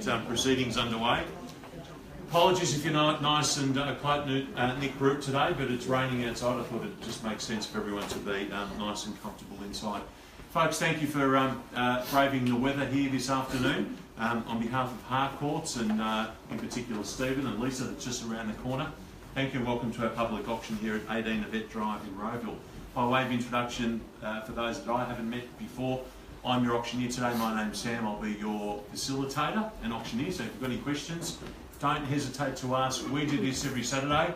proceedings underway. Apologies if you're not nice and close-knit group today, but it's raining outside. I thought it just makes sense for everyone to be nice and comfortable inside. Folks, thank you for braving the weather here this afternoon. On behalf of Harcourts and in particular Stephen and Lisa that's just around the corner, thank you and welcome to our public auction here at 18 Yvette Drive in Rowville. By way of introduction, for those that I haven't met before, I'm your auctioneer today. My name's Sam. I'll be your facilitator and auctioneer, so if you've got any questions, don't hesitate to ask. We do this every Saturday,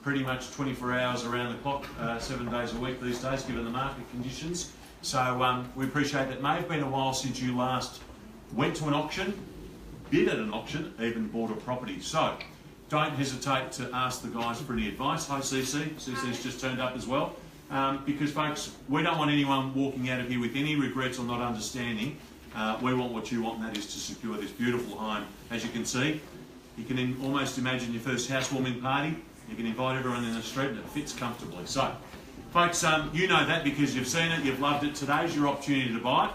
pretty much 24 hours around the clock, 7 days a week these days, given the market conditions. So we appreciate that. It may have been a while since you last went to an auction, bid at an auction, even bought a property. So don't hesitate to ask the guys for any advice. Hi CC, CC's just turned up as well. Because folks, we don't want anyone walking out of here with any regrets or not understanding. We want what you want, and that is to secure this beautiful home. As you can see, you can almost imagine your first housewarming party. You can invite everyone in the street and it fits comfortably. So folks, you know that because you've seen it, you've loved it. Today's your opportunity to buy it.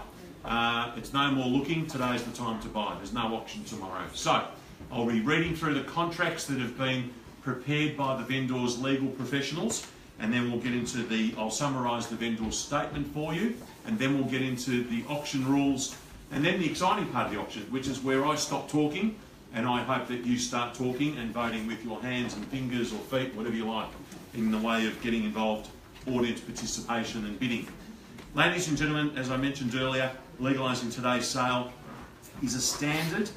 It's no more looking, today's the time to buy. There's no auction tomorrow. So I'll be reading through the contracts that have been prepared by the vendor's legal professionals, and then we'll get into I'll summarise the vendor's statement for you, and then we'll get into the auction rules, and then the exciting part of the auction, which is where I stop talking, and I hope that you start talking and voting with your hands and fingers or feet, whatever you like, in the way of getting involved, audience participation and bidding. Ladies and gentlemen, as I mentioned earlier, legalising today's sale is a standard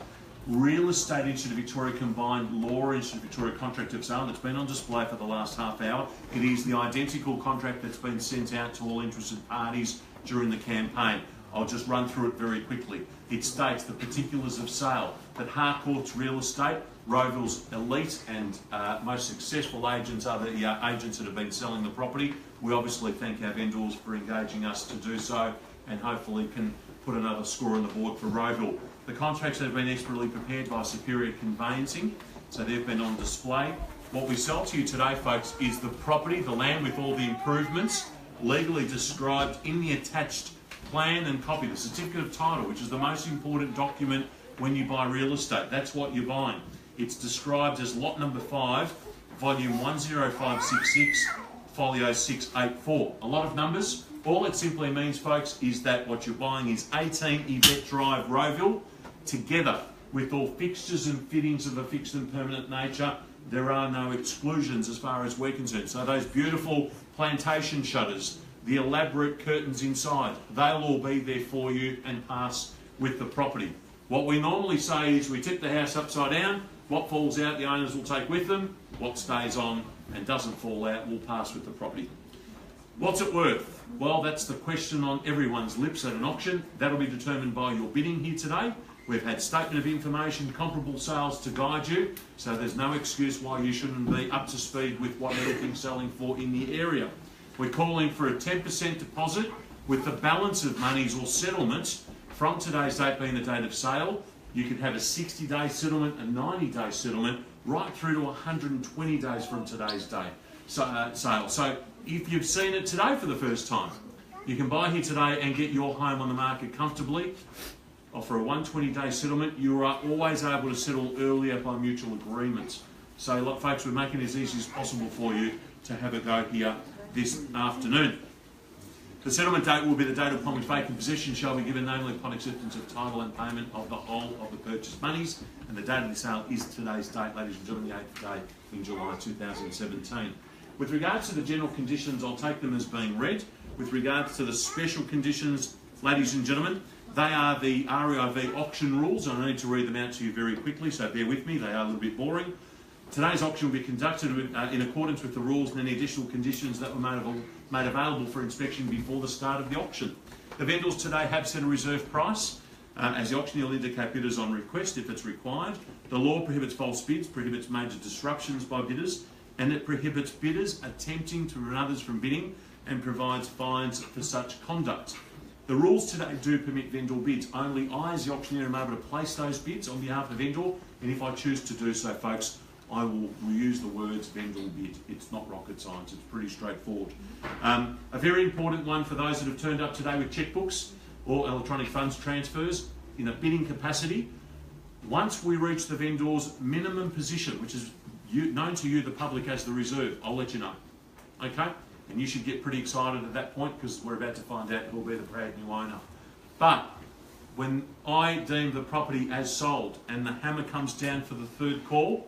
Real Estate Institute of Victoria combined Law Institute of Victoria contract of sale that's been on display for the last half hour. It is the identical contract that's been sent out to all interested parties during the campaign. I'll just run through it very quickly. It states the particulars of sale, that Harcourts Real Estate, Rowville's elite and most successful agents are the agents that have been selling the property. We obviously thank our vendors for engaging us to do so, and hopefully can put another score on the board for Rowville. The contracts have been expertly prepared by Superior Conveyancing, so they've been on display. What we sell to you today, folks, is the property, the land with all the improvements, legally described in the attached plan and copy, the certificate of title, which is the most important document when you buy real estate. That's what you're buying. It's described as lot number 5, volume 10566, folio 684. A lot of numbers. All it simply means, folks, is that what you're buying is 18 Yvette Drive, Rowville, together with all fixtures and fittings of a fixed and permanent nature. There are no exclusions as far as we're concerned. So those beautiful plantation shutters, the elaborate curtains inside, they'll all be there for you and pass with the property. What we normally say is we tip the house upside down. What falls out, the owners will take with them. What stays on and doesn't fall out will pass with the property. What's it worth? Well, that's the question on everyone's lips at an auction. That'll be determined by your bidding here today. We've had statement of information, comparable sales to guide you, so there's no excuse why you shouldn't be up to speed with what everything's selling for in the area. We're calling for a 10% deposit with the balance of monies or settlements from today's date being the date of sale. You could have a 60-day settlement, a 90-day settlement, right through to 120 days from today's date sale. So if you've seen it today for the first time, you can buy here today and get your home on the market comfortably. Offer a 120-day settlement. You are always able to settle earlier by mutual agreement. So, look, folks, we're making it as easy as possible for you to have a go here this afternoon. The settlement date will be the date upon which vacant possession shall be given, namely upon acceptance of title and payment of the whole of the purchase monies. And the date of the sale is today's date, ladies and gentlemen, the 8th day in July 2017. With regards to the general conditions, I'll take them as being read. With regards to the special conditions, ladies and gentlemen, they are the REIV auction rules. I need to read them out to you very quickly, so bear with me. They are a little bit boring. Today's auction will be conducted in accordance with the rules and any additional conditions that were made available for inspection before the start of the auction. The vendors today have set a reserve price, as the auctioneer will indicate bidders on request if it's required. The law prohibits false bids, prohibits major disruptions by bidders, and it prohibits bidders attempting to prevent others from bidding and provides fines for such conduct. The rules today do permit vendor bids. Only I, as the auctioneer, am able to place those bids on behalf of the vendor, and if I choose to do so, folks, I will use the words vendor bid. It's not rocket science, it's pretty straightforward. A very important one for those that have turned up today with checkbooks or electronic funds transfers in a bidding capacity. Once we reach the vendor's minimum position, which is known to you, the public, as the reserve, I'll let you know. Okay? And you should get pretty excited at that point because we're about to find out who'll be the proud new owner. But when I deem the property as sold and the hammer comes down for the third call,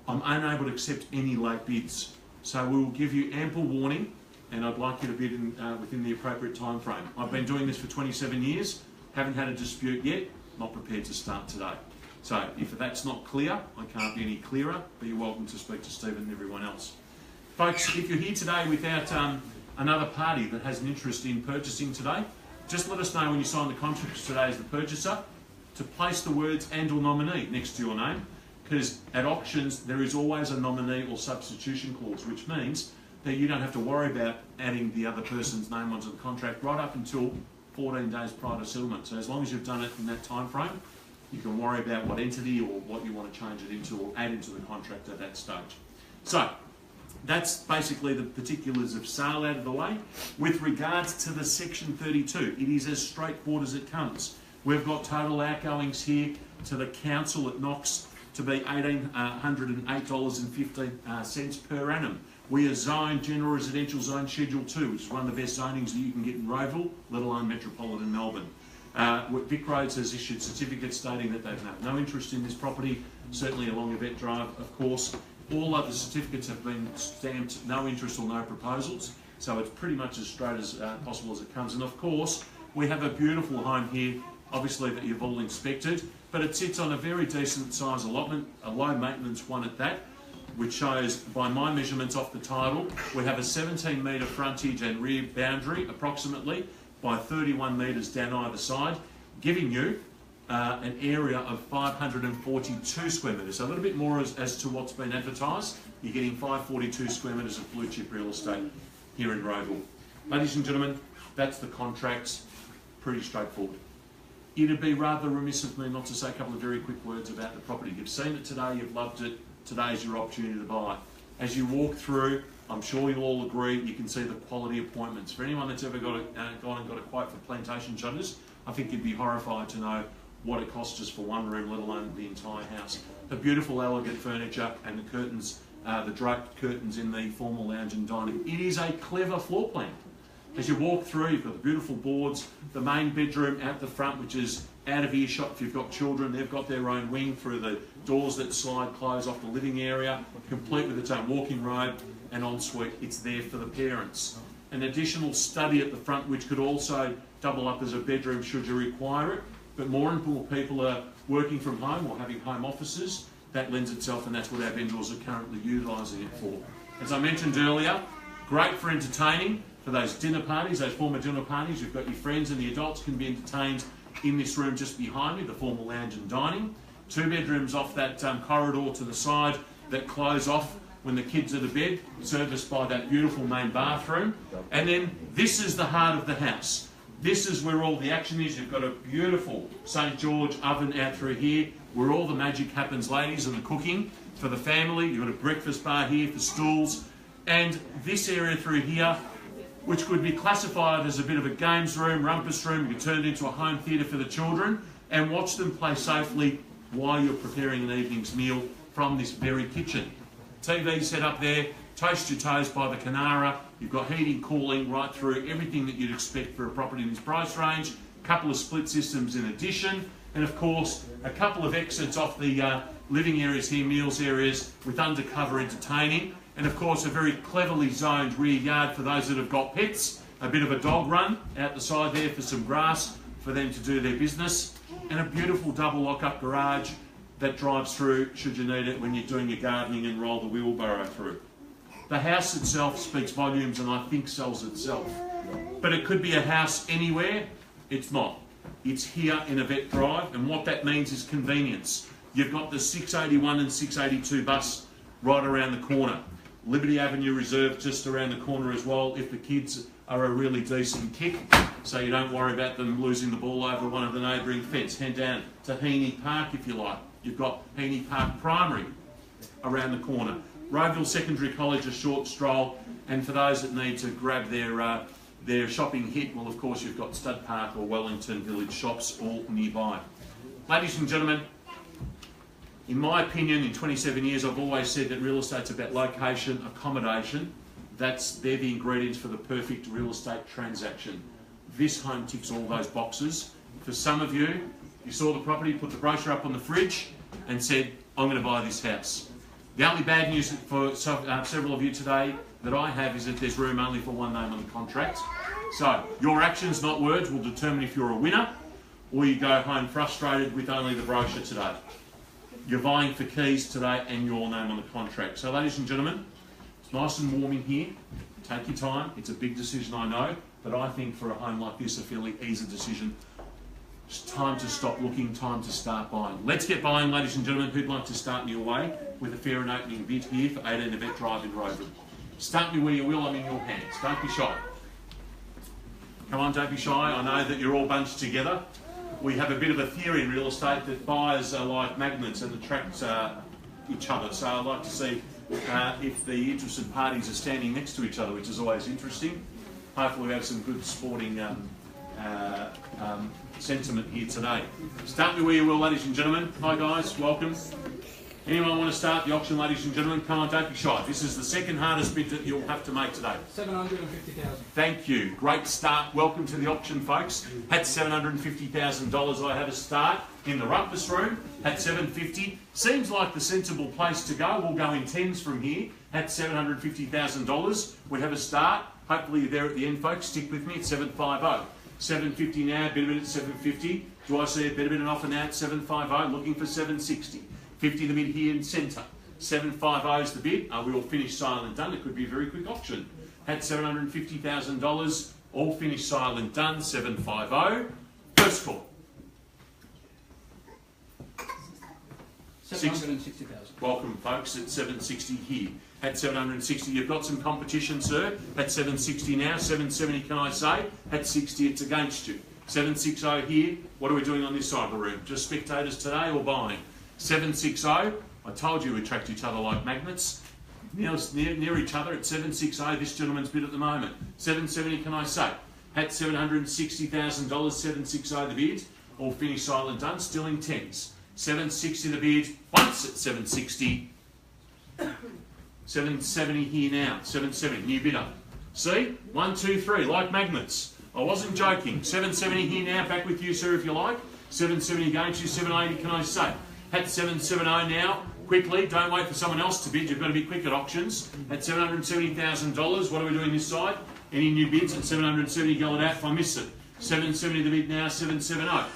I'm unable to accept any late bids. So we will give you ample warning, and I'd like you to bid within the appropriate time frame. I've been doing this for 27 years, haven't had a dispute yet, not prepared to start today. So if that's not clear, I can't be any clearer, but you're welcome to speak to Stephen and everyone else. Folks, if you're here today without another party that has an interest in purchasing today, just let us know when you sign the contract today as the purchaser to place the words "and" or "nominee" next to your name, because at auctions there is always a nominee or substitution clause, which means that you don't have to worry about adding the other person's name onto the contract right up until 14 days prior to settlement. So as long as you've done it in that time frame, you can worry about what entity or what you want to change it into or add into the contract at that stage. So that's basically the particulars of sale out of the way. With regards to the Section 32, it is as straightforward as it comes. We've got total outgoings here to the council at Knox to be $1,808.15 per annum. We are zoned General Residential Zone Schedule 2, which is one of the best zonings that you can get in Rowville, let alone metropolitan Melbourne. Vic Roads has issued certificates stating that they've no interest in this property, certainly along Yvette Drive, of course. All other certificates have been stamped no interest or no proposals, so it's pretty much as straight as possible as it comes. And of course, we have a beautiful home here, obviously that you've all inspected, but it sits on a very decent size allotment, a low maintenance one at that, which shows, by my measurements off the title, we have a 17 metre frontage and rear boundary, approximately, by 31 metres down either side, giving you an area of 542 square metres. So a little bit more as to what's been advertised. You're getting 542 square metres of blue chip real estate here in Rowville. Ladies and gentlemen, that's the contracts. Pretty straightforward. It'd be rather remiss of me not to say a couple of very quick words about the property. You've seen it today, you've loved it. Today is your opportunity to buy. As you walk through, I'm sure you'll all agree, you can see the quality appointments. For anyone that's ever gone and got a quote for plantation shutters, I think you'd be horrified to know what it costs us for one room, let alone the entire house. The beautiful, elegant furniture and the curtains, the draped curtains in the formal lounge and dining. It is a clever floor plan. As you walk through, you've got the beautiful boards, the main bedroom out the front, which is out of earshot if you've got children. They've got their own wing through the doors that slide close off the living area, complete with its own walking robe and ensuite. It's there for the parents. An additional study at the front, which could also double up as a bedroom should you require it. But more and more people are working from home or having home offices. That lends itself, and that's what our vendors are currently utilising it for. As I mentioned earlier, great for entertaining, for those dinner parties, those formal dinner parties. You've got your friends and the adults can be entertained in this room just behind me, the formal lounge and dining. 2 bedrooms off that corridor to the side that close off when the kids are to bed, serviced by that beautiful main bathroom. And then this is the heart of the house. This is where all the action is. You've got a beautiful St. George oven out through here, where all the magic happens, ladies, and the cooking for the family. You've got a breakfast bar here for stools. And this area through here, which could be classified as a bit of a games room, rumpus room. You can turn it into a home theatre for the children and watch them play safely while you're preparing an evening's meal from this very kitchen. TV set up there, toast your toes by the Canara. You've got heating, cooling right through, everything that you'd expect for a property in this price range. A couple of split systems in addition. And of course, a couple of exits off the living areas here, meals areas, with undercover entertaining. And of course, a very cleverly zoned rear yard for those that have got pets. A bit of a dog run out the side there for some grass for them to do their business. And a beautiful double lock-up garage that drives through, should you need it, when you're doing your gardening and roll the wheelbarrow through. The house itself speaks volumes and I think sells itself. But it could be a house anywhere. It's not. It's here in Yvette Drive, and what that means is convenience. You've got the 681 and 682 bus right around the corner. Liberty Avenue Reserve just around the corner as well, if the kids are a really decent kick, so you don't worry about them losing the ball over one of the neighbouring fence. Head down to Heaney Park if you like. You've got Heaney Park Primary around the corner. Rowville Secondary College, a short stroll, and for those that need to grab their shopping hit, well, of course, you've got Stud Park or Wellington Village shops all nearby. Ladies and gentlemen, In my opinion, in 27 years, I've always said that real estate's about location, accommodation. They're the ingredients for the perfect real estate transaction. This home ticks all those boxes. For some of you, you saw the property, put the brochure up on the fridge and said, I'm going to buy this house. The only bad news for several of you today that I have is that there's room only for one name on the contract. So your actions, not words, will determine if you're a winner or you go home frustrated with only the brochure today. You're vying for keys today and your name on the contract. So ladies and gentlemen, it's nice and warm in here. Take your time. It's a big decision, I know, but I think for a home like this, a fairly easy decision. It's time to stop looking, time to start buying. Let's get buying, ladies and gentlemen. Who'd like to start me away with a fair and opening bid here for 18 Yvette Drive in Rowville? Start me where you will, I'm in your hands. Don't be shy. Come on, don't be shy. I know that you're all bunched together. We have a bit of a theory in real estate that buyers are like magnets and attract each other. So I'd like to see if the interested parties are standing next to each other, which is always interesting. Hopefully we have some good sporting sentiment here today. Start me where you will, ladies and gentlemen. Hi guys, welcome. Anyone want to start the auction, ladies and gentlemen? Come on, don't be shy. This is the second hardest bid that you'll have to make today. 750,000. Thank you. Great start. Welcome to the auction, folks. At $750,000, I have a start in the rumpus room at $750,000. Seems like the sensible place to go. We'll go in tens from here at $750,000. We have a start. Hopefully you're there at the end, folks. Stick with me at $750,000. $750,000 now, better bid at $750,000. Do I see a better bid and offer now at $750,000? Looking for $760,000. $50 the bid here in centre. $750,000 is the bid. We will finish silent done. It could be a very quick auction. At $750,000, all finished silent done. $750,000. First call. 760,000. Welcome, folks. At $760,000 here. At $760,000, you've got some competition, sir. At $760,000 now. $770,000, can I say? At $60,000, it's against you. $760,000 here. What are we doing on this side of the room? Just spectators today or buying? $760,000. I told you we attract each other like magnets. Near each other at $760,000. This gentleman's bid at the moment. $770,000, can I say? At $760,000, $760,000 the bid. All finished silent done. Still in tens. $760,000 the bid. Once at $760,000. $770,000 here now. $770,000. New bidder. See? 1, 2, 3. Like magnets. I wasn't joking. $770,000 here now. Back with you, sir, if you like. $770,000 against you. $780,000, can I say? At $770,000 now, quickly, don't wait for someone else to bid, you've got to be quick at auctions. At $770,000, what are we doing this side? Any new bids at $770,000, go it out if I miss it. $770,000 the bid now, $770,000.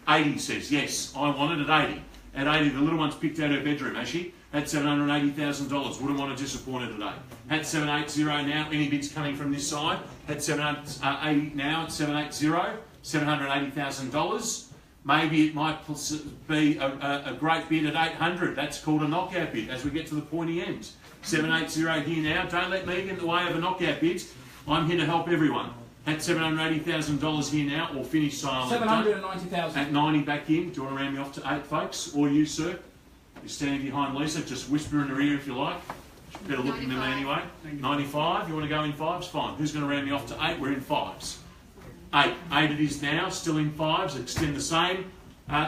80 says, yes, I want it at 80. At 80, the little one's picked out her bedroom, has she? At $780,000, wouldn't want to disappoint her today. At $780,000 now, any bids coming from this side? At $780,000 now, at $780,000, $780,000. Maybe it might be a great bid at $800,000. That's called a knockout bid as we get to the pointy end. $780,000 here now. Don't let me get in the way of a knockout bid. I'm here to help everyone. At $780,000 here now, or finish silent. $790,000. At 90 back in. Do you want to round me off to 8, folks? Or you, sir? You're standing behind Lisa. Just whisper in her ear if you like. Better looking than me anyway. 95. You want to go in 5s? Fine. Who's going to round me off to 8? We're in 5s. 8 it is now, still in 5s. Extend the same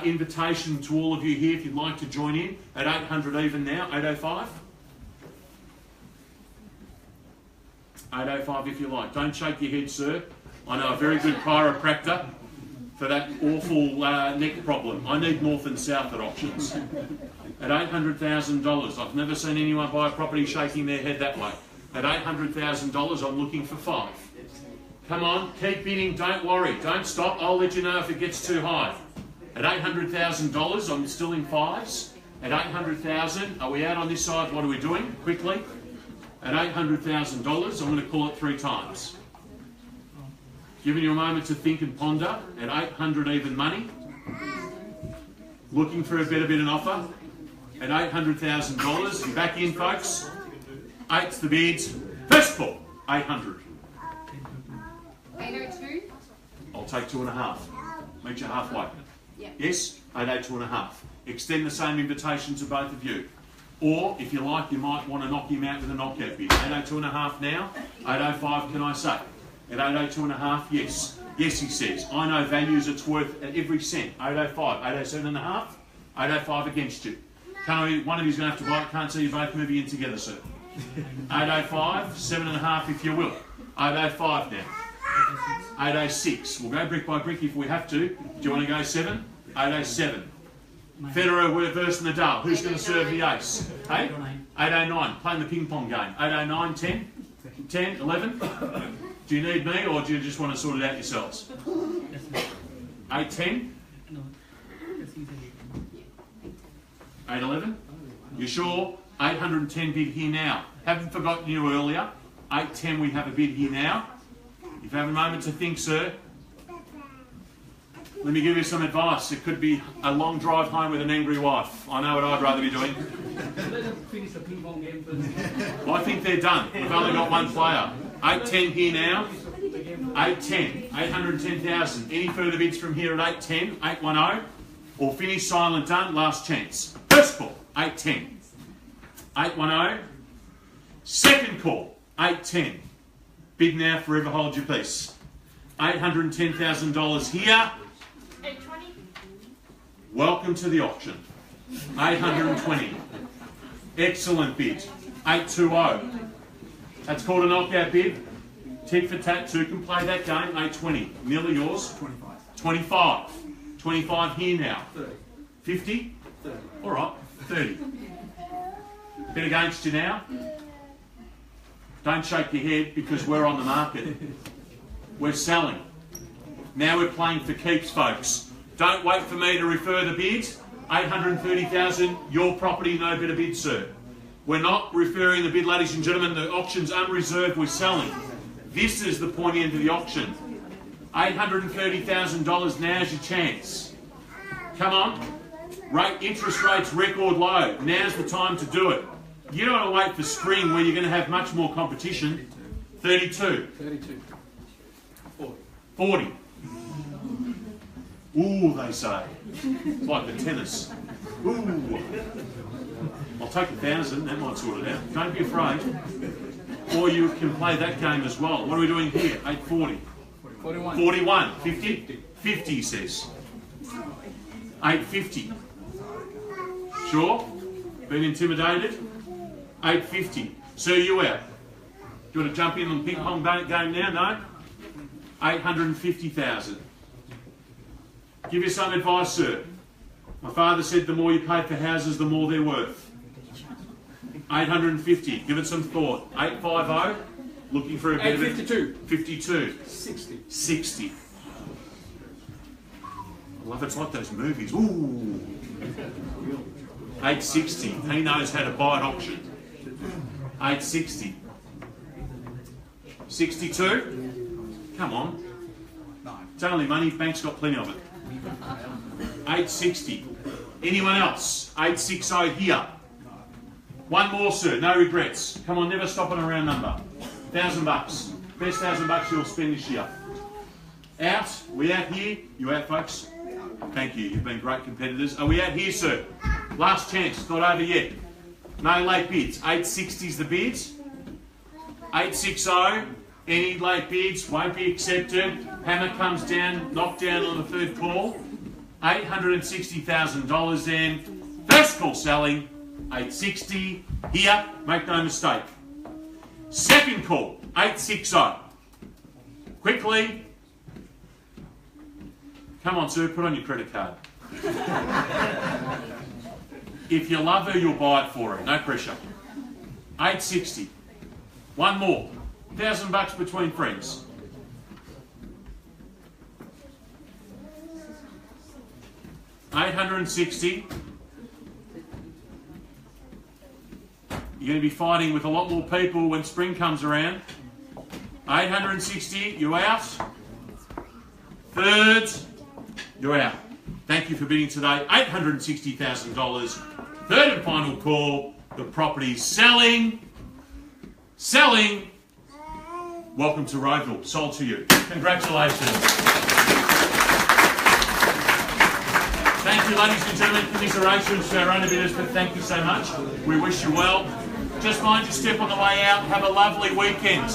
invitation to all of you here if you'd like to join in at 800 even now, 805. 805 if you like. Don't shake your head, sir. I know a very good chiropractor for that awful neck problem. I need north and south at auctions. At $800,000, I've never seen anyone buy a property shaking their head that way. At $800,000, I'm looking for 5. Come on, keep bidding, don't worry, don't stop, I'll let you know if it gets too high. At $800,000, I'm still in 5s. At $800,000, are we out on this side? What are we doing? Quickly. At $800,000, I'm going to call it 3 times. Giving you a moment to think and ponder. At $800 even money. Looking for a better bid and offer. At $800,000, you back in, folks. 8's the bids. First call, 800. 802? I'll take 2.5. Meet you halfway. Yep. Yes? 882.5. Extend the same invitation to both of you. Or, if you like, you might want to knock him out with a knockout bid. 802.5 now. 805, can I say? At 802.5, yes. Yes, he says. I know values, it's worth at every cent. 805, 807.5. 805 against you. One of you's going to have to buy it. Can't see you both moving in together, sir. 805, 7.5 if you will. 805 now. 806. We'll go brick by brick if we have to. Do you want to go 7? 807. Federer versus Nadal. Who's going to serve the ace? 8? 809. Playing the ping pong game. 809, 10? 10, 11? Do you need me or do you just want to sort it out yourselves? 810? 811? You sure? 810 bid here now. Haven't forgotten you earlier. 810 we have a bid here now. If you have a moment to think, sir, let me give you some advice. It could be a long drive home with an angry wife. I know what I'd rather be doing. Let us finish the ping pong game first. I think they're done. We've only got one player. 810 here now. 810. 810,000. Any further bids from here at 810? 810. Or finish silent done. Last chance. First call. 810. 810. Second call. 810. Bid now, forever hold your peace. $810,000 here. 820. Welcome to the auction. 820. Excellent bid. 820. That's called a knockout bid. Tit for tat, two can play that game. 820. Nearly yours. 25. 25 here now. 50? All right. 30. Bid against you now. Don't shake your head because we're on the market. We're selling. Now we're playing for keeps, folks. Don't wait for me to refer the bids. 830,000, your property, no better bid, sir. We're not referring the bid, ladies and gentlemen. The auction's unreserved, we're selling. This is the pointy end of the auction. $830,000, now's your chance. Come on. Interest rates record low. Now's the time to do it. You don't want to wait for spring where you're going to have much more competition. 32. 40. Ooh, they say. It's like the tennis. Ooh. I'll take 1,000, that might sort it out. Don't be afraid. Or you can play that game as well. What are we doing here? 840. 41. 50? 50, he says. 850. Sure? Been intimidated? 850. Sir, you out. Do you want to jump in on the ping pong game now? No? 850,000. Give you some advice, sir. My father said the more you pay for houses, the more they're worth. 850. Give it some thought. 850. Looking for a bit of it. 852. 52. 60. I love it. It's like those movies. Ooh. 860. He knows how to buy at auction. 860. 62. Come on. It's only money. Bank's got plenty of it. 860. Anyone else? 860 here. One more, sir. No regrets. Come on, never stop on a round number. $1,000. Best $1,000 you'll spend this year. Out. We out here? You out, folks? Thank you. You've been great competitors. Are we out here, sir? Last chance. It's not over yet. No late bids. 860's the bids. 860. Any late bids won't be accepted. Hammer comes down, knocked down on the third call. $860,000 then. First call selling. 860 here. Make no mistake. Second call. 860. Quickly. Come on, sir. Put on your credit card. If you love her, you'll buy it for her. No pressure. 860. One more. $1,000 between friends. $860. You're going to be fighting with a lot more people when spring comes around. 860, you out. Third, you're out. Thank you for bidding today. $860,000. Third and final call. The property's selling. Selling. Welcome to Rowville. Sold to you. Congratulations. Thank you, ladies and gentlemen. Commiserations to our owner bidders, but thank you so much. We wish you well. Just mind your step on the way out. Have a lovely weekend.